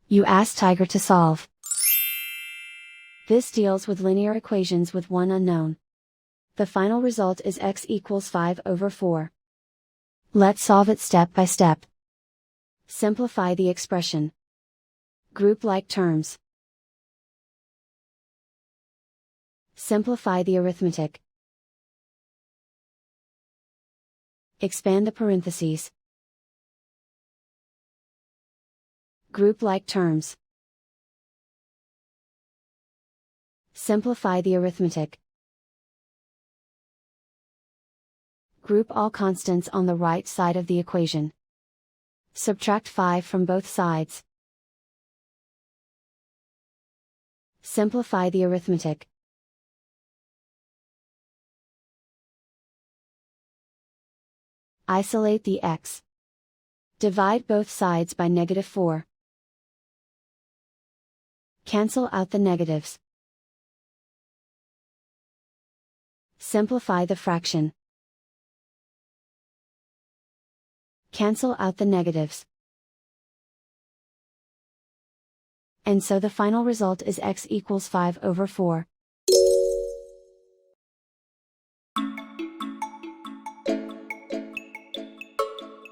You ask Tiger to solve. This deals with linear equations with one unknown. The final result is x equals 5/4. Let's solve it step by step. Simplify the expression. Group like terms. Simplify the arithmetic. Expand the parentheses. Group like terms. Simplify the arithmetic. Group all constants on the right side of the equation. Subtract 5 from both sides. Simplify the arithmetic. Isolate the x. Divide both sides by -4. Cancel out the negatives. Simplify the fraction. Cancel out the negatives. And so the final result is x equals 5/4.